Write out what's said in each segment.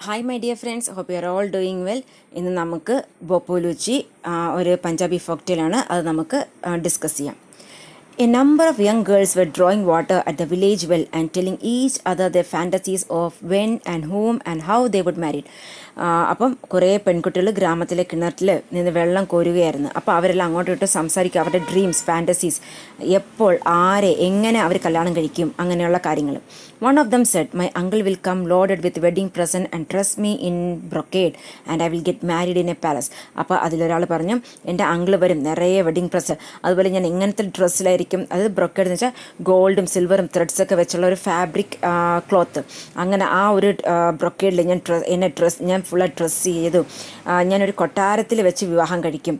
Hi my dear friends, hope you are all doing well. ഇന്ന് നമുക്ക് ബൊപ്പോലുച്ചി ഒരു പഞ്ചാബി ഫോക്ടെയിലാണ്, അത് നമുക്ക് ഡിസ്കസ് ചെയ്യാം. A number of young girls were drawing water at the village well and telling each other their fantasies of when and whom and how they would marry. അപ്പം കുറേ പെൺകുട്ടികൾ ഗ്രാമത്തിലെ കിണറ്റിൽ നിന്ന് വെള്ളം കോരുകയായിരുന്നു. അപ്പോൾ അവരെല്ലാം അങ്ങോട്ടും ഇട്ട് സംസാരിക്കുക, അവരുടെ ഡ്രീംസ്, ഫാൻറ്റസീസ്, എപ്പോൾ, ആരെ, എങ്ങനെ അവർ കല്യാണം കഴിക്കും, അങ്ങനെയുള്ള കാര്യങ്ങൾ. One of them said, "My uncle will come loaded with wedding present and dress me in brocade and I will get married in a palace." അപ്പോൾ അതിലൊരാൾ പറഞ്ഞു, എൻ്റെ അങ്കിൾ വരും, നിറയെ വെഡിങ് പ്രസൻറ്റ്, അതുപോലെ ഞാൻ എങ്ങനത്തെ ഡ്രസ്സിലായിരിക്കും, അത് ബ്രൊക്കേഡ് എന്ന് വെച്ചാൽ ഗോൾഡും സിൽവറും ത്രെഡ്സൊക്കെ വെച്ചുള്ള ഒരു ഫാബ്രിക് ക്ലോത്ത്, അങ്ങനെ ആ ഒരു ബ്രൊക്കേഡിൽ ഞാൻ ഫുള്ള് ഡ്രസ്സ് ചെയ്തു, ഞാനൊരു കൊട്ടാരത്തിൽ വെച്ച് വിവാഹം കഴിക്കും.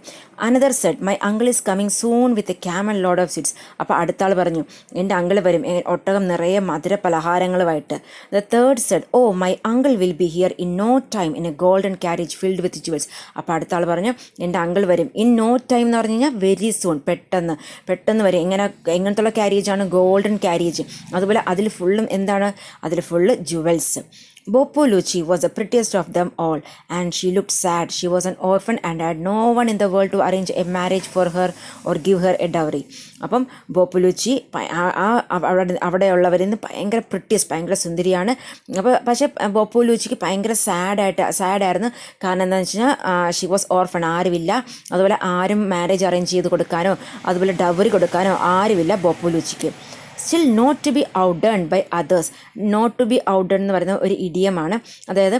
Another said, "my uncle is coming soon with a camel load of sweets." അപ്പോൾ അടുത്ത ആൾ പറഞ്ഞു, എൻ്റെ അങ്കിൾ വരും, ഒട്ടകം നിറയെ മധുര പലഹാരങ്ങളുമായിട്ട്. The third said, "oh my uncle will be here in no time in a golden carriage filled with jewels." അപ്പോൾ അടുത്ത ആൾ പറഞ്ഞു, എൻ്റെ അങ്കിൾ വരും ഇൻ നോ ടൈം എന്ന് പറഞ്ഞു കഴിഞ്ഞാൽ വെരി സൂൺ, പെട്ടെന്ന് വരും. എങ്ങനത്തുള്ള ക്യാരേജാണ്? Golden carriage. അതുപോലെ അതിൽ ഫുള്ളും എന്താണ്? അതിൽ full jewels. Bopoluchi was the prettiest of them all, and she looked sad. She was an orphan and had no one in the world to arrange a marriage for her or give her a dowry. അപ്പം ബോപ്പുലുച്ചി അവിടെയുള്ളവരിൽ നിന്ന് ഭയങ്കര പ്രിട്ടിയസ്റ്റ്, ഭയങ്കര സുന്ദരിയാണ്. പക്ഷേ ബോപ്പുലുച്ചിക്ക് ഭയങ്കര സാഡായിരുന്നു. കാരണം എന്താണെന്ന് വെച്ച് കഴിഞ്ഞാൽ ഷി വാസ് ഓർഫൺ, ആരുമില്ല. അതുപോലെ ആരും മാരേജ് അറേഞ്ച് ചെയ്ത് കൊടുക്കാനോ അതുപോലെ ഡവറി കൊടുക്കാനോ ആരുമില്ല ബോപ്പുലുച്ചിക്ക്. Still not to be outdone by others. Not to be outdone എന്ന് പറയുന്ന ഒരു ഇഡിയമാണ്. അതായത്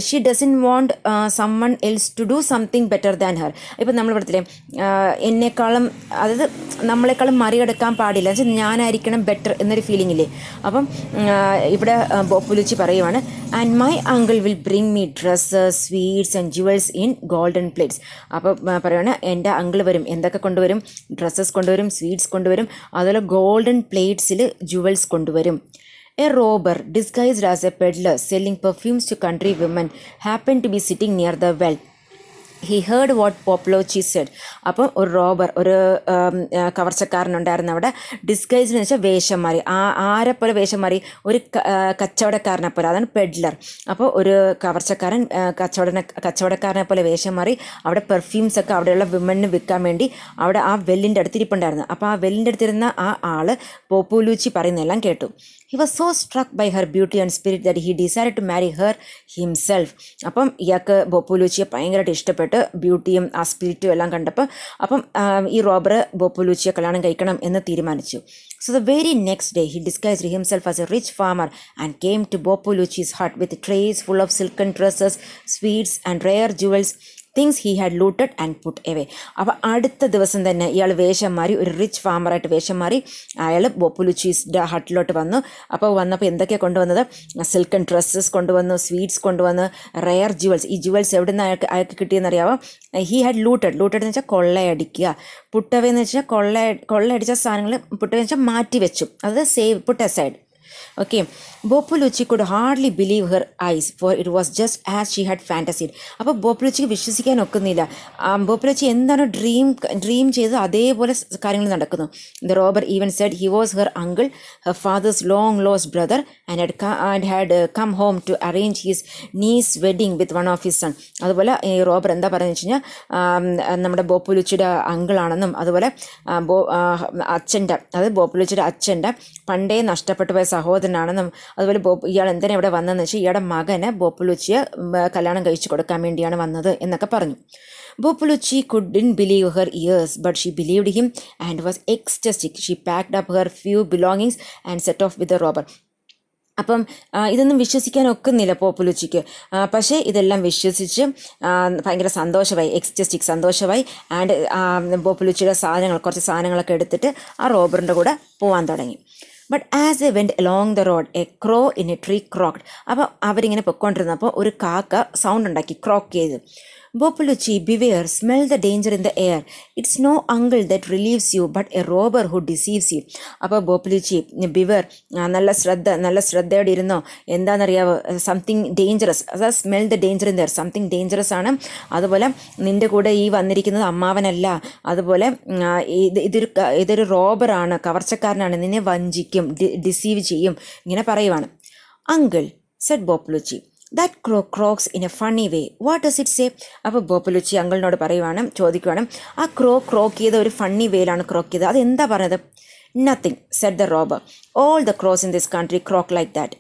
she doesn't want someone else to do something better than her. ഇപ്പം നമ്മൾ ഇവിടത്തില്ലേ, എന്നെക്കാളും, അതായത് നമ്മളെക്കാളും മറികടക്കാൻ പാടില്ല, വെച്ചാൽ ഞാനായിരിക്കണം ബെറ്റർ എന്നൊരു ഫീലിംഗ് ഇല്ലേ. അപ്പം ഇവിടെ ബോപ്പുലുച്ചി പറയുവാണ്, and my uncle will bring me dresses, sweets and jewels in golden plates. അപ്പോൾ പറയുവാണ്, എൻ്റെ അങ്കിൾ വരും, എന്തൊക്കെ കൊണ്ടുവരും? ഡ്രസ്സസ് കൊണ്ടുവരും, സ്വീറ്റ്സ് കൊണ്ടുവരും, അതുപോലെ ഗോൾഡൻ പ്ലേറ്റ്സിൽ ജുവൽസ് കൊണ്ടുവരും. A robber disguised as a peddler selling perfumes to country women happened to be sitting near the well. He heard what Bopoluchi said. അപ്പം ഒരു റോബർ, ഒരു കവർച്ചക്കാരനുണ്ടായിരുന്നു അവിടെ. ഡിസ്ഗൈസ് എന്ന് വെച്ചാൽ വേഷം മാറി, ആരെപ്പോലെ വേഷം മാറി? ഒരു കച്ചവടക്കാരനെ പോലെ, അതാണ് പെഡ്ലർ. അപ്പോൾ ഒരു കച്ചവടക്കാരനെ പോലെ വേഷം മാറി അവിടെ പെർഫ്യൂംസൊക്കെ അവിടെയുള്ള വിമണിന് വിൽക്കാൻ വേണ്ടി അവിടെ ആ വെല്ലിൻ്റെ അടുത്തിരിപ്പുണ്ടായിരുന്നു. അപ്പോൾ ആ വെല്ലിൻ്റെ അടുത്തിരുന്ന ആ ആൾ ബോപ്പുലുച്ചി പറയുന്നതെല്ലാം കേട്ടു. He was so struck by her beauty and spirit that he decided to marry her himself. അപ്പം ഇയാൾക്ക് ബോപ്പുലുച്ചിയെ ഭയങ്കരമായിട്ട് ഇഷ്ടപ്പെട്ട്, ബ്യൂട്ടിയും ആ സ്പിരിറ്റും എല്ലാം കണ്ടപ്പോൾ അപ്പം ഈ റോബർ ബോപ്പുലുച്ചിയെ കല്യാണം കഴിക്കണം എന്ന് തീരുമാനിച്ചു. So the very next day he disguised himself as a rich farmer and came to Bopoluchi's hut with trays full of silken dresses, sweets and rare jewels, things he had looted and put away. അപ്പോൾ അടുത്ത ദിവസം തന്നെ ഇയാൾ വേഷം മാറി, ഒരു rich ഫാമറായിട്ട് വേഷം മാറി അയാൾ ബോപ്പുലുച്ചീസിൻ്റെ ഹട്ടിലോട്ട് വന്നു. അപ്പോൾ വന്നപ്പോൾ എന്തൊക്കെയാണ് കൊണ്ടുവന്നത്? സിൽക്കൺ ഡ്രസ്സസ് കൊണ്ടുവന്നു, സ്വീറ്റ്സ് കൊണ്ടുവന്നു, റെയർ ജുവൽസ്. ഈ ജുവൽസ് എവിടെ നിന്ന് അയാൾക്ക് കിട്ടിയെന്നറിയാമോ? ഹി ഹാഡ് ലൂട്ടഡ് എന്ന് വെച്ചാൽ കൊള്ളയടിക്കുക, പുട്ടവേ എന്ന് വെച്ചാൽ കൊള്ളയടിച്ച സാധനങ്ങൾ പുട്ടവേ എന്ന് വെച്ചാൽ മാറ്റി വെച്ചു, അത് save, put aside. Okay, Bopoluchi could hardly believe her eyes, for it was just as she had fantasied. അപ്പോൾ ബോപ്പുലുച്ചിക്ക് വിശ്വസിക്കാൻ ഒക്കുന്നില്ല. ബോപ്പുലുച്ചി എന്താണ് ഡ്രീം ചെയ്ത് അതേപോലെ കാര്യങ്ങൾ നടക്കുന്നു. The robber even said he was her uncle, her father's long lost brother, and had come home to arrange his niece's wedding with one of his son. അതുപോലെ ഈ robber എന്താ പറയുന്നത് വെച്ച് കഴിഞ്ഞാൽ നമ്മുടെ ബോപ്പുലുച്ചിയുടെ അങ്കിളാണെന്നും അതുപോലെ അച്ഛൻ്റെ, അതായത് ബോപ്പുലുച്ചിയുടെ അച്ഛൻ്റെ പണ്ടേ നഷ്ടപ്പെട്ടു പോയ സഹോദരനാണെന്നും അതുപോലെ ഇയാൾ എന്തിനാ ഇവിടെ വന്നതെന്ന് വെച്ചാൽ ഇയാളുടെ മകന് ബോപ്പുലുച്ചിയെ കല്യാണം കഴിച്ചു കൊടുക്കാൻ വേണ്ടിയാണ് വന്നത് എന്നൊക്കെ പറഞ്ഞു. Bopoluchi couldn't believe her ears, but she believed him and was ecstatic. She packed up her few belongings and set off with the robber. അപ്പം ഇതൊന്നും വിശ്വസിക്കാൻ ഒക്കുന്നില്ല ബോപ്പുലുച്ചിക്ക്. പക്ഷേ ഇതെല്ലാം വിശ്വസിച്ച് ഭയങ്കര സന്തോഷമായി, എക്സ്റ്റസ്റ്റിക് സന്തോഷമായി. ആൻഡ് ബോപ്പുലുച്ചിയുടെ കുറച്ച് സാധനങ്ങളൊക്കെ എടുത്തിട്ട് ആ റോബറിൻ്റെ കൂടെ പോകാൻ തുടങ്ങി. But as they went along the road, a crow in a tree croaked. അപ്പോൾ അവരിങ്ങനെ പൊയ്ക്കൊണ്ടിരുന്നപ്പോൾ ഒരു കാക്ക സൗണ്ട് ഉണ്ടാക്കി, ക്രോക്ക് ചെയ്ത്. Bopoluchi, beware, smell the danger in the air. It's no uncle that relieves you, but a robber who deceives you. അപ്പോൾ ബോപ്പുലുച്ചി, beaver, നല്ല ശ്രദ്ധയോടെ ഇരുന്നോ, എന്താണെന്നറിയാവോ, സംതിങ് ഡേഞ്ചറസ്, അതായത് smell the danger in there, something dangerous ആണ്. അതുപോലെ നിൻ്റെ കൂടെ ഈ വന്നിരിക്കുന്നത് അമ്മാവനല്ല, അതുപോലെ ഇതൊരു റോബറാണ്, കവർച്ചക്കാരനാണ്, നിന്നെ വഞ്ചിക്കും, ഡിസീവ് ചെയ്യും, ഇങ്ങനെ പറയുവാണ്. Uncle, said Bopoluchi, that crow croaks in a funny way, what does it say? അപ്പോൾ ബോപ്പലുച്ചി അങ്കിളിനോട് ചോദിക്കുവാണ് ആ ക്രോക്ക് ചെയ്ത ഒരു ഫണ്ണി വേയിലാണ് ക്രോക്ക് ചെയ്തത്, അതെന്താ പറഞ്ഞത്? Nothing said the robber, all the cross in this country croak like that.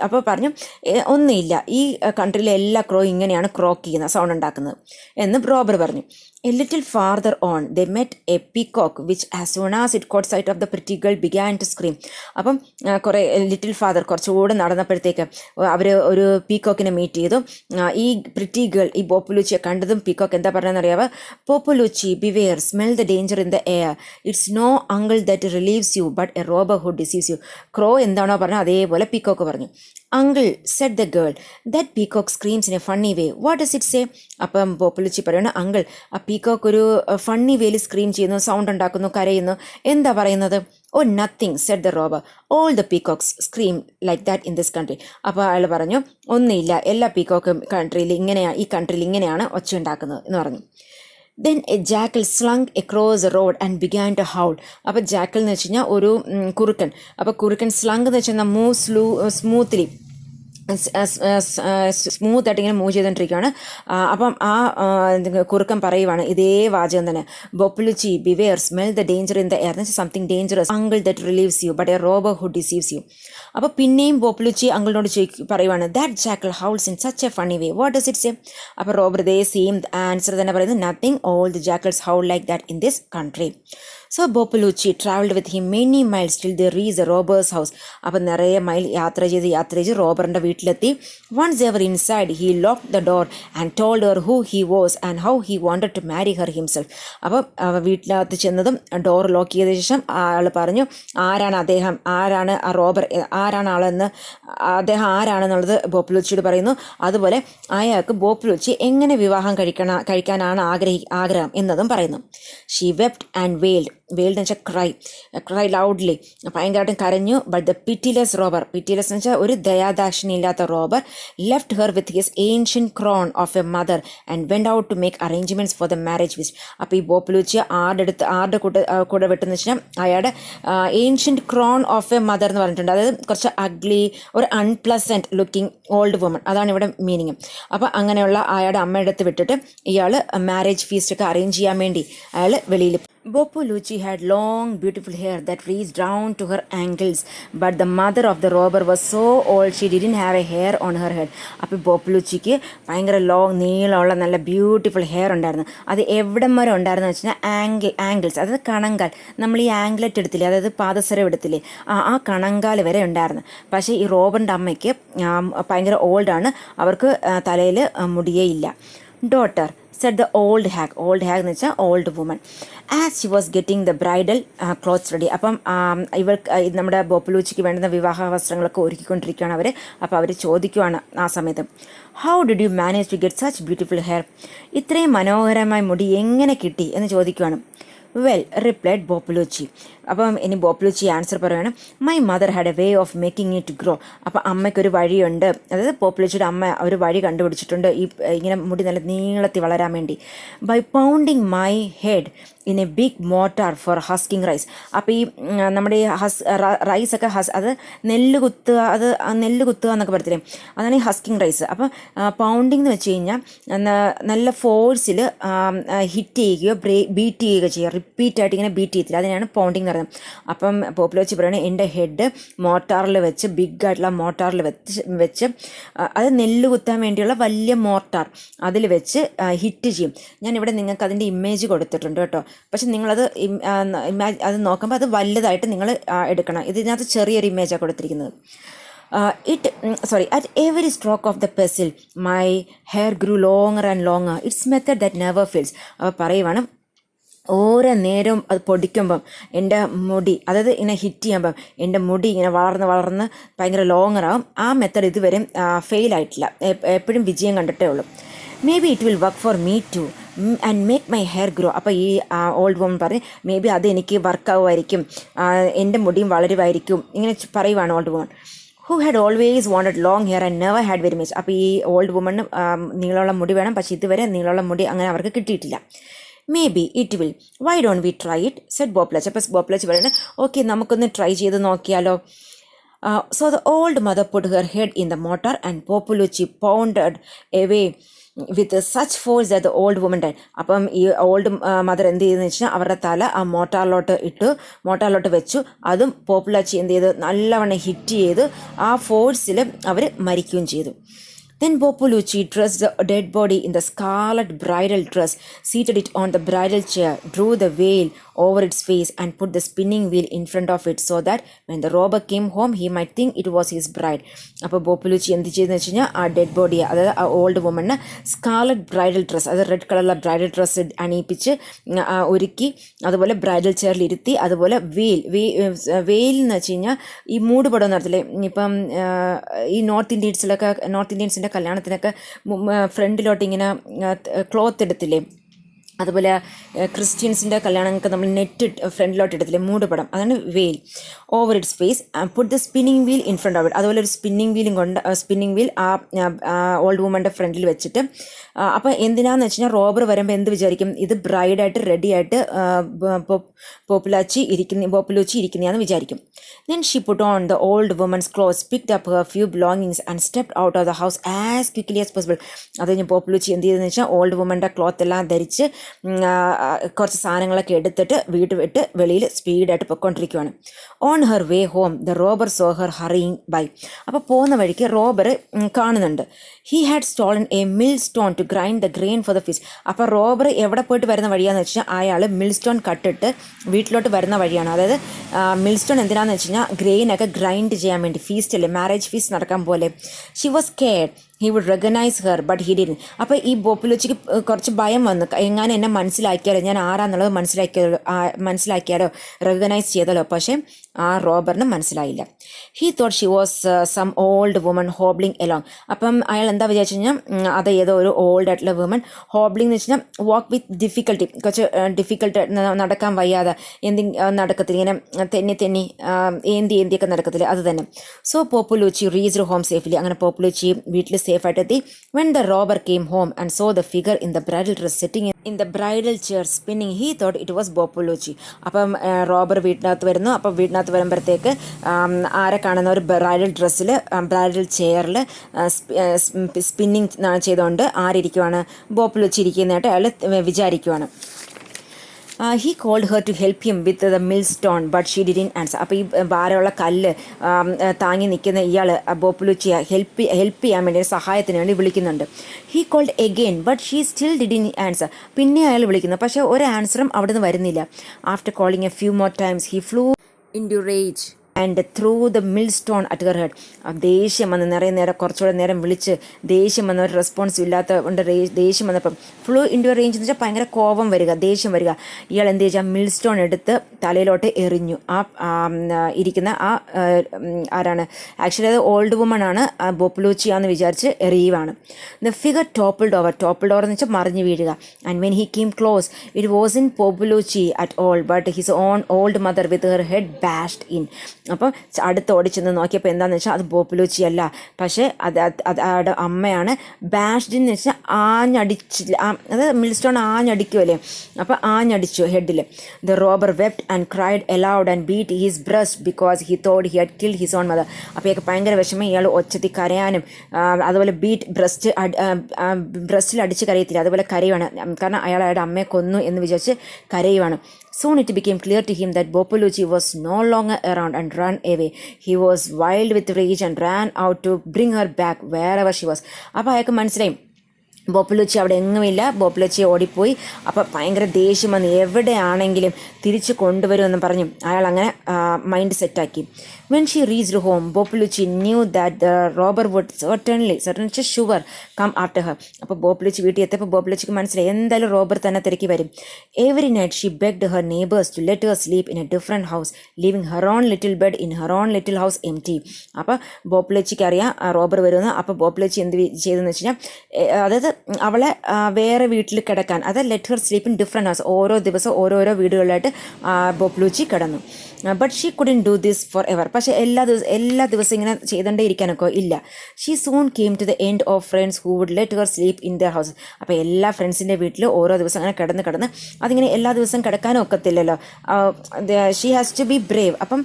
അപ്പോൾ പറഞ്ഞു ഒന്നുമില്ല, ഈ കൺട്രിയിലെ എല്ലാ ക്രോ ഇങ്ങനെയാണ് ക്രോക്ക് ചെയ്യുന്നത്, സൗണ്ട് ഉണ്ടാക്കുന്നത് എന്ന് റോബർ പറഞ്ഞു. A little farther on, they met a peacock which as soon as it caught sight of the pretty girl began to scream. അപ്പം കുറേ ലിറ്റിൽ ഫാദർ കുറച്ചുകൂടെ നടന്നപ്പോഴത്തേക്ക് അവർ ഒരു പീക്കോക്കിനെ മീറ്റ് ചെയ്തു. ഈ പ്രിറ്റി ഗേൾ ഈ ബോപ്പുലൂച്ചിയെ കണ്ടതും പീക്കോക്ക് എന്താ പറഞ്ഞതെന്നറിയാവോ? Bopoluchi beware, smell the danger in the air, it's no uncle that relieves you but a robber who deceives you. Crow എന്താണോ പറഞ്ഞത് അതേപോലെ പീക്കോക്ക് പറഞ്ഞു. Uncle said the girl, that peacock screams in a funny way, what does it say? അപ്പം ബോപ്പുലൂച്ചി പറയുന്നത് uncle ആ peacock ഒരു funny വേയിൽ scream ചെയ്യുന്നു, സൗണ്ട് ഉണ്ടാക്കുന്നു, കരയുന്നു, എന്താ പറയുന്നത്? Oh nothing said the robber, all the peacocks scream like that in this country. അപ്പോൾ അയാൾ പറഞ്ഞു ഒന്നുമില്ല, എല്ലാ പീക്കോക്കും ഈ കൺട്രിയിൽ ഇങ്ങനെയാണ് ഒച്ച ഉണ്ടാക്കുന്നത് എന്ന് പറഞ്ഞു. Then a jackal slunk across a road and began to howl. അപ്പോൾ ജാക്കൽ എന്ന് വെച്ച് കഴിഞ്ഞാൽ ഒരു കുറുക്കൻ. അപ്പോൾ കുറുക്കൻ സ്ലങ് എന്ന് വെച്ച് കഴിഞ്ഞാൽ സ്മൂത്ത്ലി സ്മൂത്തായിട്ട് ഇങ്ങനെ മൂവ് ചെയ്തുകൊണ്ടിരിക്കുകയാണ്. അപ്പം ആ കുറുക്കൻ പറയുവാണ് ഇതേ വാചകം തന്നെ, Bopoluchi beware, smell the danger in the air, something dangerous, uncle that relieves you but a robber who deceives you. അപ്പോൾ പിന്നെയും ബോപ്പുലുച്ചി അങ്കിളിനോട് പറയുവാണ് that jackal howls in such a funny way, what does it say? അപ്പോൾ robber ഇതേ same answer തന്നെ പറയുന്നത്, nothing, all the jackals howl like that in this country. So Bopoluchi travelled with him many miles till they reach a robbers house. അപ്പം നിറയെ mile യാത്ര ചെയ്ത് റോബറിൻ്റെ വീട്ടിലെത്തി. Once they were inside he lock the door and told her who he was and how he wanted to marry her himself. അപ്പം വീട്ടിനകത്ത് ചെന്നതും door lock ചെയ്ത ശേഷം ആൾ പറഞ്ഞു ആരാണ് അദ്ദേഹം, ആരാണ് ആ റോബർ, ആരാണ് ആളെന്ന്, അദ്ദേഹം ആരാണെന്നുള്ളത് ബോപ്പുലൂച്ചിയോട് പറയുന്നു. അതുപോലെ അയാൾക്ക് ബോപ്പുലൂച്ചി എങ്ങനെ വിവാഹം കഴിക്കാനാണ് ആഗ്രഹം എന്നതും പറയുന്നു. ഷീ വെപ്റ്റ് ആൻഡ് വെയിൽഡ് എന്ന് വെച്ചാൽ ക്രൈ ലൗഡ്ലി, ഭയങ്കരമായിട്ടും കരഞ്ഞു. But the pitiless robber, pitiless എന്ന് വെച്ചാൽ ഒരു ദയാദാക്ഷിണിയില്ലാത്ത robber, left her with his ancient crone of a mother and went out to make arrangements for the marriage feast. അപ്പോൾ ഈ ബോപ്പുലൂച്ചി ആരുടെ കൂടെ വിട്ടെന്ന് വെച്ചാൽ അയാളുടെ ancient crone of a mother എന്ന് പറഞ്ഞിട്ടുണ്ട്. അതായത് കുറച്ച് അഗ്ലി, ഒരു അൺപ്ലസൻറ്റ് ലുക്കിംഗ് ഓൾഡ് വുമൺ, അതാണ് ഇവിടെ മീനിങ്. അപ്പോൾ അങ്ങനെയുള്ള അയാളുടെ അമ്മയുടെ അടുത്ത് വിട്ടിട്ട് ഇയാൾ മാരേജ് ഫീസ്റ്റൊക്കെ അറേഞ്ച് ചെയ്യാൻ വേണ്ടി അയാൾ വെളിയിൽ. Bopoluchi had long, beautiful hair that reached down to her ankles, but the mother of the robber was so old she didn't have a hair on her head. അപ്പോൾ ബോപ്പുലൂച്ചിക്ക് ഭയങ്കര നീളമുള്ള നല്ല ബ്യൂട്ടിഫുൾ ഹെയർ ഉണ്ടായിരുന്നു. അത് എവിടം വരെ ഉണ്ടായിരുന്നു വെച്ച് കഴിഞ്ഞാൽ ആംഗിൾസ്, അതായത് കണങ്കാൽ, നമ്മൾ ഈ ആംഗ്ലറ്റ് എടുത്തില്ലേ, അതായത് പാദസരം എടുത്തില്ലേ, ആ കണങ്കാൽ വരെ ഉണ്ടായിരുന്നു. പക്ഷേ ഈ റോബറിൻ്റെ അമ്മയ്ക്ക് ഭയങ്കര ഓൾഡാണ്, അവർക്ക് തലയിൽ മുടിയേ ഇല്ല. Daughter said the old hag എന്ന് വെച്ചാൽ old woman, as she was getting the bridal clothes ready. അപ്പം നമ്മുടെ ബോപ്പുലൂച്ചിക്ക് വേണ്ടുന്ന വിവാഹ വസ്ത്രങ്ങളൊക്കെ ഒരുക്കിക്കൊണ്ടിരിക്കുകയാണ് അവർ. അപ്പോൾ അവർ ചോദിക്കുവാണ് ആ സമയത്ത്, how did you manage to get such beautiful hair, ഇത്രയും മനോഹരമായ മുടി എങ്ങനെ കിട്ടി എന്ന് ചോദിക്കുവാണ്. Well replied ബോപ്പുലൂച്ചി. അപ്പം ഇനി ബോപ്പുലൂച്ചി ആൻസർ പറയുകയാണ്, my mother had a way of making it grow. അപ്പം അമ്മയ്ക്കൊരു വഴിയുണ്ട്, അതായത് ബോപ്പുലൂച്ചിയുടെ അമ്മ ഒരു വഴി കണ്ടുപിടിച്ചിട്ടുണ്ട് ഇങ്ങനെ മുടി നല്ല നീളത്തിൽ വളരാൻ വേണ്ടി. By pounding my head in a big mortar for husking rice. അപ്പോൾ ഈ നമ്മുടെ ഈ റൈസൊക്കെ അത് നെല്ല് കുത്തുക എന്നൊക്കെ പറയത്തില്ലേ, അതാണ് ഈ ഹസ്കിങ് റൈസ്. അപ്പം പൗണ്ടിങ് എന്ന് വെച്ച് കഴിഞ്ഞാൽ നല്ല ഫോഴ്സിൽ ഹിറ്റ് ചെയ്യുകയോ ബീറ്റ് ചെയ്യുകയോ ചെയ്യുക, റിപ്പീറ്റായിട്ട് ഇങ്ങനെ ബീറ്റ് ചെയ്യത്തില്ല, അതിനാണ് പൗണ്ടിങ് എന്ന് പറയുന്നത്. അപ്പം ബോപ്പുലൂച്ചി പറയുന്നത് എൻ്റെ ഹെഡ് മോട്ടാറിൽ വെച്ച്, ബിഗ് ആയിട്ടുള്ള മോട്ടാറിൽ വെച്ച് അത് നെല്ല് കുത്താൻ വേണ്ടിയുള്ള വലിയ മോട്ടാർ, അതിൽ വെച്ച് ഹിറ്റ് ചെയ്യും. ഞാനിവിടെ നിങ്ങൾക്ക് അതിൻ്റെ ഇമേജ് കൊടുത്തിട്ടുണ്ട് കേട്ടോ, പക്ഷെ നിങ്ങളത് അത് നോക്കുമ്പോൾ അത് വലുതായിട്ട് നിങ്ങൾ എടുക്കണം. ഇതിനകത്ത് ചെറിയൊരു ഇമേജാണ് കൊടുത്തിരിക്കുന്നത്. at every stroke of the pestle my hair grew longer and longer, it's method that never fails. അപ്പോൾ പറയുവാണ് ഓരോ നേരവും അത് പൊടിക്കുമ്പം എൻ്റെ മുടി, അതായത് ഇങ്ങനെ ഹിറ്റ് ചെയ്യുമ്പം എൻ്റെ മുടി ഇങ്ങനെ വളർന്ന് ഭയങ്കര ലോങ്ങറാകും. ആ മെത്തഡ് ഇതുവരെ ഫെയിലായിട്ടില്ല, എപ്പോഴും വിജയം കണ്ടിട്ടേ ഉള്ളൂ. May be it will work for me two and make my hair grow. അപ്പോൾ ഈ ഓൾഡ് വുമൺ പറഞ്ഞ് മേ ബി അത് എനിക്ക് വർക്കാവുമായിരിക്കും, എൻ്റെ മുടിയും വളരുമായിരിക്കും, ഇങ്ങനെ പറയുവാണ് old woman. Who had always wanted long hair and never had very much. അപ്പോൾ ഈ ഓൾഡ് വുമണ് നീളമുള്ള മുടി വേണം, പക്ഷേ ഇതുവരെ നീളമുള്ള മുടി അങ്ങനെ അവർക്ക് കിട്ടിയിട്ടില്ല. Maybe it will, why don't we try it said Bopoluchi. അപ്പോൾ ബോപ്പുലൂച്ചി പറയുന്നത് ഓക്കെ നമുക്കൊന്ന് ട്രൈ ചെയ്ത് നോക്കിയാലോ. So the old mother put her head in the mortar and Bopoluchi pounded away with such force that the old woman died. അപ്പം ഈ old mother എന്ത് ചെയ്തെന്ന് വെച്ചാൽ അവരുടെ തല ആ മോട്ടാറിലോട്ട് വെച്ചു. അതും പോപ്പുലാച്ചി എന്ത് ചെയ്ത് നല്ലവണ്ണം ഹിറ്റ് ചെയ്ത് ആ ഫോഴ്സിൽ അവർ മരിക്കുകയും ചെയ്തു. Then Bopoluchi dressed the dead body in the scarlet bridal dress, seated it on the bridal chair, drew the veil over its face and put the spinning wheel in front of it so that when the robber came home he might think it was his bride. അപ്പോൾ ബോപ്പുലൂച്ചി എന്ത് ചെയ്തെന്ന് വെച്ച് കഴിഞ്ഞാൽ ആ dead ബോഡിയെ, അതായത് ആ old woman scarlet bridal dress, അത് red കളറുള്ള ബ്രൈഡൽ ഡ്രസ്സ് അണിയിപ്പിച്ച് ഒരുക്കി, അതുപോലെ ബ്രൈഡൽ ചെയറിൽ ഇരുത്തി, അതുപോലെ വെയിൽ എന്ന് വെച്ച് കഴിഞ്ഞാൽ ഈ മൂടുപടം നടത്തില്ലേ, ഇപ്പം ഈ നോർത്ത് ഇന്ത്യൻസിൻ്റെ കല്യാണത്തിനൊക്കെ ഫ്രണ്ടിലോട്ട് ഇങ്ങനെ ക്ലോത്ത് എടുത്തില്ലേ, അതുപോലെ ക്രിസ്ത്യൻസിൻ്റെ കല്യാണങ്ങൾക്ക് നമ്മൾ നെറ്റ് ഫ്രണ്ടിലോട്ട് എടുത്തില്ലേ, മൂടുപടം, അതാണ് veil. Over its face put the spinning wheel in front of it. അതുപോലെ ഒരു സ്പിന്നിങ് വീൽ ആ ഓൾഡ് വുമൻ്റെ ഫ്രണ്ടിൽ വെച്ചിട്ട്, അപ്പോൾ എന്തിനാന്ന് വെച്ച് കഴിഞ്ഞാൽ റോബർ വരുമ്പോൾ എന്ത് വിചാരിക്കും, ഇത് ബ്രൈഡായിട്ട് റെഡിയായിട്ട് ബോപ്പുലൂച്ചി ഇരിക്കുന്നതാണെന്ന് വിചാരിക്കും. Then she put on the old woman's clothes, picked up her few belongings and stepped out of the house as quickly as possible. അത് കഴിഞ്ഞ് പോപ്പുലൂച്ചി എന്ത് ചെയ്തെന്ന് വെച്ചാൽ ഓൾഡ് വുമൻ്റെ ക്ലോത്ത് എല്ലാം ധരിച്ച് കുറച്ച് സാധനങ്ങളൊക്കെ എടുത്തിട്ട് വീട് വിട്ട് വെളിയിൽ സ്പീഡായിട്ട് പൊയ്ക്കൊണ്ടിരിക്കുകയാണ്. On her way home the robber saw her hurrying by. അപ്പോൾ പോകുന്ന വഴിക്ക് റോബർ കാണുന്നുണ്ട്. He had stolen a millstone to grind the grain for the feast. അപ്പോൾ റോബർ എവിടെ പോയിട്ട് വരുന്ന വഴിയാണെന്ന് വെച്ചാൽ അയാൾ മിൽ സ്റ്റോൺ കട്ടിട്ട് വീട്ടിലോട്ട് വരുന്ന വഴിയാണ്. അതായത് മിൽ സ്റ്റോൺ എന്തിനാണെന്ന് വെച്ച് കഴിഞ്ഞാൽ ഗ്രെയിനൊക്കെ ഗ്രൈൻഡ് ചെയ്യാൻ വേണ്ടി, ഫീസ്റ്റ് അല്ലേ, മാരേജ് ഫീസ്റ്റ് നടക്കാൻ പോലെ. She was scared he would recognize her but he didn't. അപ്പോൾ ഈ ബോപ്പുലൂച്ചിക്ക് കുറച്ച് ഭയം വന്നു, എങ്ങനെ എന്നെ മനസ്സിലാക്കിയാലോ, ഞാൻ ആരാന്നുള്ളത് മനസ്സിലാക്കിയാലോ റെക്കഗ്നൈസ് ചെയ്താലോ. പക്ഷേ ആ റോബറിന് മനസ്സിലായില്ല. He thought she was some old woman hobbling along. അപ്പം അയാൾ എന്താ വിചാരിച്ചു കഴിഞ്ഞാൽ അത് ഏതോ ഒരു ഓൾഡ് ആയിട്ടുള്ള വുമൺ. ഹോബ്ലിംഗ് എന്ന് വെച്ച് കഴിഞ്ഞാൽ വാക്ക് വിത്ത് ഡിഫിക്കൽട്ടി, കുറച്ച് ഡിഫിക്കൽട്ട്, നടക്കാൻ വയ്യാതെ നടക്കത്തില്ല, ഇങ്ങനെ തെന്നി ഏന്തിയൊക്കെ നടക്കത്തില്ല, അത് തന്നെ. So Bopoluchi reached home safely. അങ്ങനെ പോപ്പുലൂച്ചി വീട്ടിൽ സേഫായിട്ടെത്തി. When the robber came home and saw the figure in the bridal dress sitting in the bridal chair spinning, he thought it was Bopoluchi. അപ്പം റോബർ വീട്ടിനകത്ത് വരുന്നു. അപ്പം വീട്ടിനകത്ത് വരുമ്പോഴത്തേക്ക് ആരെ കാണുന്ന ഒരു ബ്രൈഡൽ ഡ്രസ്സിൽ ബ്രൈഡൽ ചെയറിൽ സ്പിന്നിങ് ചെയ്തുകൊണ്ട് ആരിയ്ക്കുവാണ്, ബോപ്പുലൂച്ചി ഇരിക്കുന്നതായിട്ട് അയാൾ വിചാരിക്കുവാണ്. He called her to help him with the millstone but she didn't answer. അപ്പോൾ ഈ ഭാരമുള്ള കല്ല് താങ്ങി നിൽക്കുന്ന ഇയാൾ ബോപ്പുലൂച്ചിയെ ഹെൽപ്പ് ചെയ്യാൻ വേണ്ടി, സഹായത്തിന് വേണ്ടി വിളിക്കുന്നുണ്ട്. He called again but she still didn't answer. പിന്നെ അയാൾ വിളിക്കുന്നു, പക്ഷേ ഒരു ആൻസറും അവിടെ നിന്ന് വരുന്നില്ല. After calling a few more times he flew into rage and threw the millstone at her head. ദേഷ്യം വന്ന് കുറച്ചുകൂടെ നേരം വിളിച്ച് ദേഷ്യം വന്ന ഒരു റെസ്പോൺസ് ഇല്ലാത്ത കൊണ്ട് ദേഷ്യം വന്നപ്പം ഫ്ലൂ ഇൻറ്റു റേഞ്ച് എന്ന് വെച്ചാൽ ഭയങ്കര കോപം വരിക, ദേഷ്യം വരിക. ഇയാൾ എന്ത് വെച്ചാൽ മിൽസ്റ്റോൺ എടുത്ത് തലയിലോട്ട് എറിഞ്ഞു. ഇരിക്കുന്ന ആരാണ്, ആക്ച്വലി അത് ഓൾഡ് വുമൺ ആണ്, ബോപ്പുലൂച്ചിയാന്ന് വിചാരിച്ച് എറിയുവാണ്. ദ ഫിഗർ ടോപ്പിൾഡ് ഓവർ എന്ന് വെച്ചാൽ മറിഞ്ഞു വീഴുക. And when he came close it wasn't Bopoluchi at all but his own old mother with her head bashed in. അപ്പം അടുത്ത് ഓടിച്ചെന്ന് നോക്കിയപ്പോൾ എന്താണെന്ന് വെച്ചാൽ അത് ബോപ്പുലൂച്ചി അല്ല, പക്ഷേ അയാളുടെ അമ്മയാണ്. ബാഷ്ഡ് എന്ന് വെച്ചാൽ ആഞ്ഞടിച്ചില്ല, അത് മിൽസ്റ്റോൺ ആഞ്ഞടിക്കുമല്ലേ, അപ്പോൾ ആഞ്ഞടിച്ചു ഹെഡിൽ. The robber wept and cried aloud and beat his breast because he thought he had killed his own mother. അപ്പോഴൊക്കെ ഭയങ്കര വിഷമം, ഇയാൾ ഒച്ചത്തി കരയാനും, അതുപോലെ ബ്രസ്റ്റിൽ അടിച്ച് കരയത്തില്ല, അതുപോലെ കരയുവാണ്, കാരണം അയാളുടെ അമ്മയെ കൊന്നു എന്ന് വിചാരിച്ച് കരയുവാണ്. Soon it became clear to him that Bopoluchi was no longer around and ran away. He was wild with rage and ran out to bring her back wherever she was. അപ്പോൾ അയാൾക്ക് മനസ്സിലായി ബോപ്പുലൂച്ചി അവിടെ എങ്ങുമില്ല, ബോപ്പുലൂച്ചി ഓടിപ്പോയി. അപ്പോൾ ഭയങ്കര ദേഷ്യം വന്ന് എവിടെയാണെങ്കിലും തിരിച്ച് കൊണ്ടുവരുമെന്ന് പറഞ്ഞു അയാൾ അങ്ങനെ മൈൻഡ് സെറ്റാക്കി. When she reached home, Bopoluchi knew that the robber would certainly sure come after her. അപ്പോൾ ബോപ്പുലൂച്ചി വീട്ടിൽ എത്തിയപ്പോൾ ബോപ്പുലൂച്ചിക്ക് മനസ്സിലായി എന്തായാലും റോബർ തന്നെ തിരക്കി വരും. Every night she begged her neighbors to let her sleep in a different house, leaving her own little bed in her own little house empty. അപ്പോൾ ബോപ്പുലൂച്ചിക്ക് അറിയാം റോബർ വരുമെന്ന്. അപ്പോൾ ബോപ്പുലൂച്ചി എന്ത് ചെയ്തെന്ന് വെച്ച് കഴിഞ്ഞാൽ, അതായത് അവളെ വേറെ വീട്ടിൽ കിടക്കാൻ, അതായത് let her sleep in different house, ഓരോ ദിവസം ഓരോരോ വീടുകളിലായിട്ട് ബോപ്പുലൂച്ചി കിടന്നു. But she couldn't do this forever. പക്ഷേ എല്ലാ ദിവസവും ഇങ്ങനെ ചെയ്തുകൊണ്ടേ ഇരിക്കാനൊക്കെ ഇല്ല. She soon came to the end of friends who would let her sleep in their house. അപ്പോൾ എല്ലാ ഫ്രണ്ട്സിൻ്റെ വീട്ടിൽ ഓരോ ദിവസം അങ്ങനെ കിടന്ന് അതിങ്ങനെ എല്ലാ ദിവസവും കിടക്കാനും ഒക്കത്തില്ലല്ലോ. She has to be brave. അപ്പം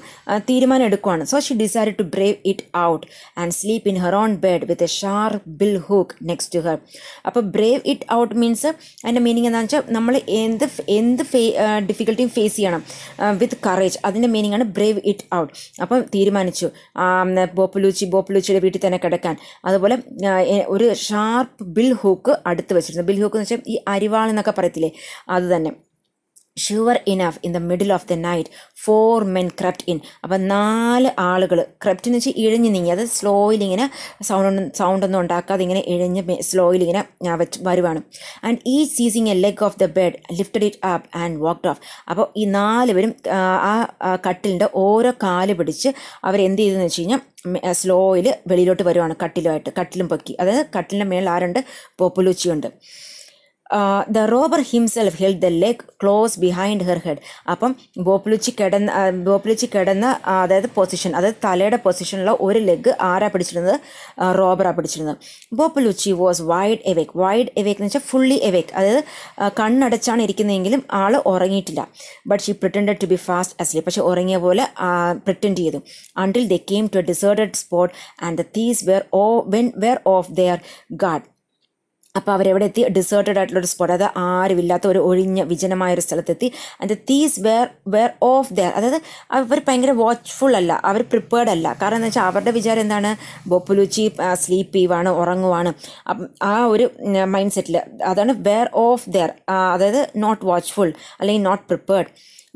തീരുമാനം എടുക്കുവാണ്. So she decided to brave it out and sleep in her own bed with a sharp bill hook next to her. അപ്പോൾ ബ്രേവ് ഇറ്റ് ഔട്ട് മീൻസ് അതിൻ്റെ മീനിങ് എന്താണെന്ന് വെച്ചാൽ നമ്മൾ എന്ത് ഡിഫിക്കൽട്ടിയും ഫേസ് ചെയ്യണം വിത്ത് കറേജ്. അതിൻ്റെ മീനിങ് ആണ് ബ്രേവ് ഇറ്റ് ഔട്ട്. അപ്പം തീരുമാനിച്ചു ബോപ്പുലൂച്ചിയുടെ വീട്ടിൽ തന്നെ കിടക്കാൻ. അതുപോലെ ഒരു ഷാർപ്പ് ബിൽ ഹൂക്ക് അടുത്ത് വെച്ചിരുന്നു. ബിൽ ഹൂക്ക് എന്ന് വെച്ചാൽ ഈ അരിവാൾ എന്നൊക്കെ പറയത്തില്ലേ, അത് തന്നെ. Sure enough in the middle of the night 4 men crept in. അപ്പം 4 ആളുകൾ, ക്രെപ്റ്റ് എന്ന് വെച്ചാൽ ഇഴഞ്ഞ് നീങ്ങി, അത് സ്ലോയിൽ ഇങ്ങനെ സൗണ്ടൊന്നും ഉണ്ടാക്കാതെ ഇങ്ങനെ ഇഴഞ്ഞ് സ്ലോയിൽ ഇങ്ങനെ വരുവാണ്. ആൻഡ് ഈ ceasing A leg of the bed lifted it up and walked of. അപ്പോൾ ഈ 4 പേരും ആ കട്ടിലിൻ്റെ ഓരോ കാല് പിടിച്ച് അവരെന്ത് ചെയ്തെന്ന് വെച്ച് കഴിഞ്ഞാൽ സ്ലോയിൽ വെളിയിലോട്ട് വരുവാണ് കട്ടിലും പൊക്കി. അതായത് കട്ടിലിൻ്റെ മേളിൽ ആരുണ്ട്? ബോപ്പുലൂച്ചിയുണ്ട്. The robber himself held the leg close behind her head. അപ്പം ബോപ്പുലൂച്ചി കിടന്ന അതായത് പൊസിഷൻ, അതായത് തലയുടെ പൊസിഷനിലുള്ള ഒരു ലെഗ് ആരാ പിടിച്ചിരുന്നത്? റോബറാണ് പിടിച്ചിരുന്നത്. ബോപ്പുലൂച്ചി വാസ് വൈഡ് എവേക്ക് എന്ന് വെച്ചാൽ ഫുള്ളി എവേക്ക്, അതായത് കണ്ണടച്ചാണ് ഇരിക്കുന്നതെങ്കിലും ആൾ ഉറങ്ങിയിട്ടില്ല. But she pretended to be fast asleep. പക്ഷെ ഉറങ്ങിയ പോലെ പ്രിറ്റൻഡ് ചെയ്തു. Until they came to a deserted spot and the thieves were off their guard. അപ്പോൾ അവരെവിടെ എത്തി? ഡിസേർട്ടഡ് ആയിട്ടുള്ളൊരു സ്പോട്ട്, അതായത് ആരുമില്ലാത്ത ഒരു ഒഴിഞ്ഞ വിജനമായൊരു സ്ഥലത്തെത്തി. And the thieves were off their, അതായത് അവർ ഭയങ്കര വാച്ച്ഫുൾ അല്ല, അവർ പ്രിപ്പേർഡ് അല്ല. കാരണം എന്താ വെച്ചാൽ അവരുടെ വിചാരം എന്താണ്? ബോപ്പുലൂച്ചി സ്ലീപ്പ് ചെയ്യുവാണ്, ഉറങ്ങുവാണ്. ആ ഒരു മൈൻഡ് സെറ്റിൽ അതാണ് വെർ ഓഫ് ദെയർ, അതായത് നോട്ട് വാച്ച്ഫുൾ അല്ലെങ്കിൽ not prepared.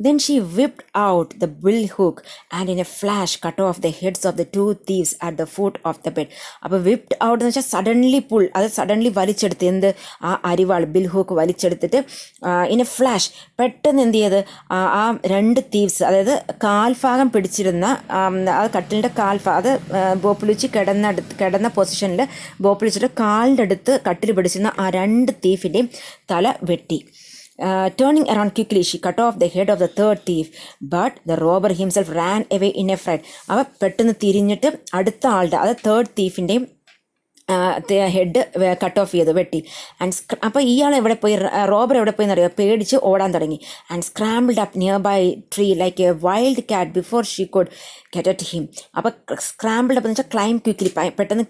Then she whipped out the bill hook and in a flash cut off the heads of the 2 thieves at the foot of the bed. അപ്പോൾ whipped out എന്ന് വെച്ചാൽ suddenly pull, അത് suddenly വലിച്ചെടുത്ത് ആ അരിവാൾ bill hook വലിച്ചെടുത്തിട്ട് in a flash പെട്ടെന്ന് എന്ത് ചെയ്ത് ആ 2 തീവ്സ്, അതായത് കാൽഭാഗം പിടിച്ചിരുന്ന ആ കട്ടിലിൻ്റെ അത് ബോപ്പുലൂച്ചി കിടന്ന പൊസിഷനിൽ ബോപ്പുലൂച്ചിയുടെ കാലിൻ്റെ അടുത്ത് കട്ടിൽ പിടിച്ചിരുന്ന ആ 2 തീഫിൻ്റെയും തല വെട്ടി. Turning around quickly, she cut off the head of the 3rd thief, but the robber himself ran away in a fright. അവ പെട്ടെന്ന് തിരിഞ്ഞിട്ട് അടുത്ത ആളുടെ, അതായത് 3rd തീഫിൻ്റെയും ഹെഡ് കട്ട് ഓഫ് ചെയ്ത് വെട്ടി. അപ്പോൾ ഇയാൾ റോബർ എവിടെ പോയി എന്നറിയാം? പേടിച്ച് ഓടാൻ തുടങ്ങി. And scrambled up nearby tree like a wild cat before she could get at him. അപ്പോൾ സ്ക്രാമ്പിൾഡ് അപ്പ് എന്ന് വെച്ചാൽ ക്ലൈം ക്വിക്ക്ലി, പെട്ടെന്ന്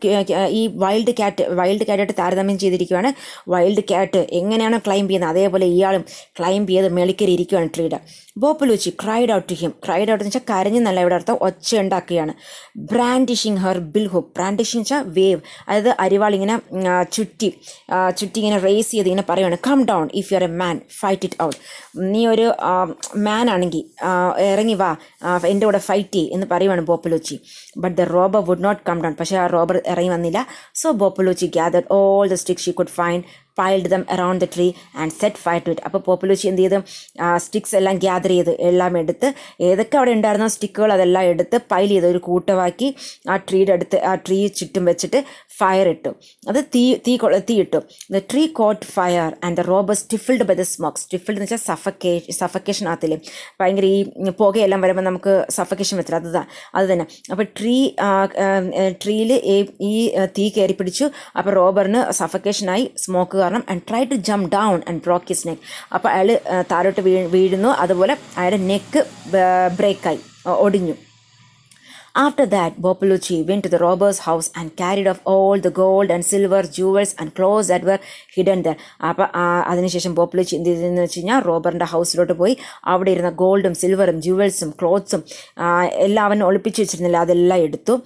ഈ വൈൽഡ് ക്യാറ്റായിട്ട് താരതമ്യം ചെയ്തിരിക്കുകയാണ്. വൈൽഡ് ക്യാറ്റ് എങ്ങനെയാണോ ക്ലൈം ചെയ്യുന്നത് അതേപോലെ ഇയാളും ക്ലൈം ചെയ്ത് മേളിക്കരി ഇരിക്കുകയാണ് ട്രീയുടെ. ബോപ്പുലൂച്ചി cried out to him. Cried out എന്ന് വെച്ചാൽ കരഞ്ഞെന്നല്ല ഇവിടെ അർത്ഥം, ഒച്ച ഉണ്ടാക്കുകയാണ്. Brandishing her bill hook. Brandishing വെച്ചാൽ വേവ്, അതായത് അരിവാൾ ഇങ്ങനെ ചുറ്റി ഇങ്ങനെ റേസ് ചെയ്ത് ഇങ്ങനെ പറയുകയാണ്, come down if you are a man, fight it out. നീ ഒരു മാൻ ആണെങ്കിൽ ഇറങ്ങി വാ, എൻ്റെ കൂടെ ഫൈറ്റ് ചെയ്യ് എന്ന് പറയുവാണ് ബോപ്പുലൂച്ചി. But the robber would not come down. പക്ഷേ ആ റോബർ ഇറങ്ങി വന്നില്ല. So Bopoluchi gathered all the sticks she could find, piled them around the tree and set fire to it. അപ്പോൾ ബോപ്പുലൂച്ചി എന്ത് ചെയ്ത് സ്റ്റിക്സ് എല്ലാം ഗ്യാദർ ചെയ്ത് എല്ലാം എടുത്ത് ഏതൊക്കെ അവിടെ ഉണ്ടായിരുന്നോ സ്റ്റിക്കുകൾ അതെല്ലാം എടുത്ത് പൈൽ ചെയ്ത് ഒരു കൂട്ടമാക്കി ആ ട്രീ ചുറ്റും വെച്ചിട്ട് ഫയർ ഇട്ടു. അത് തീ ഇട്ടു. The tree caught fire and the robber stifled by the smoke. Stifled എന്ന് വെച്ചാൽ സഫക്കേഷൻ ആകത്തില്ലേ, ഭയങ്കര ഈ പുകയെല്ലാം വരുമ്പോൾ നമുക്ക് സഫക്കേഷൻ വെച്ചില്ല, അത് തന്നെ. അപ്പോൾ ട്രീയിൽ ഈ തീ കയറി പിടിച്ചു. അപ്പോൾ റോബറിന് സഫക്കേഷനായി സ്മോക്ക് കാരണം. And try to jump down and broke his neck. അപ്പോൾ അയാൾ താഴോട്ട് വീഴുന്നു, അതുപോലെ അയാളുടെ നെക്ക് ബ്രേക്കായി, ഒടിഞ്ഞു. After that, Bopoluchi went to the robber's house and carried off all the gold and silver, jewels and clothes that were hidden there. അപ്പോൾ അതിനുശേഷം ബോപ്പുലൂച്ചി എന്ത് ചെയ്തെന്ന് വെച്ച് കഴിഞ്ഞാൽ റോബറിൻ്റെ ഹൗസിലോട്ട് പോയി അവിടെ ഇരുന്ന ഗോൾഡും സിൽവറും ജുവൽസും ക്ലോത്ത്സും എല്ലാം അവൻ ഒളിപ്പിച്ച് വെച്ചിരുന്നില്ല, അതെല്ലാം എടുത്തു.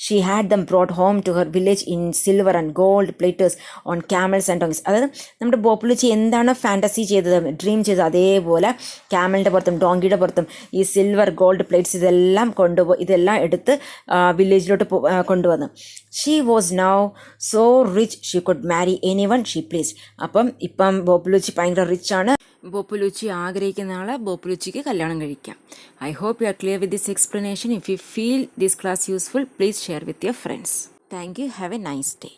She had them brought home to her village in silver and gold platters on camels and donkeys. അതായത് നമ്മുടെ ബോപ്പുലൂച്ചി എന്താണ് ഫാൻറ്റസി ചെയ്തത്, ഡ്രീം ചെയ്തത്, അതേപോലെ ക്യാമലിൻ്റെ പുറത്തും ഡോങ്കിയുടെ പുറത്തും ഈ സിൽവർ ഗോൾഡ് പ്ലേറ്റ്സ് ഇതെല്ലാം എടുത്ത് വില്ലേജിലോട്ട് കൊണ്ടുവന്നു. She was now so rich she could marry anyone she pleased. ഇപ്പം ബോപ്പുലൂച്ചി ഭയങ്കര റിച്ചാണ്. ബോപ്പുലൂച്ചി ആഗ്രഹിക്കുന്ന ആളെ ബോപ്പുലൂച്ചിക്ക് കല്യാണം കഴിക്കാം. I hope you are clear with this explanation. If you feel this class useful, please share with your friends. Thank you. Have a nice day.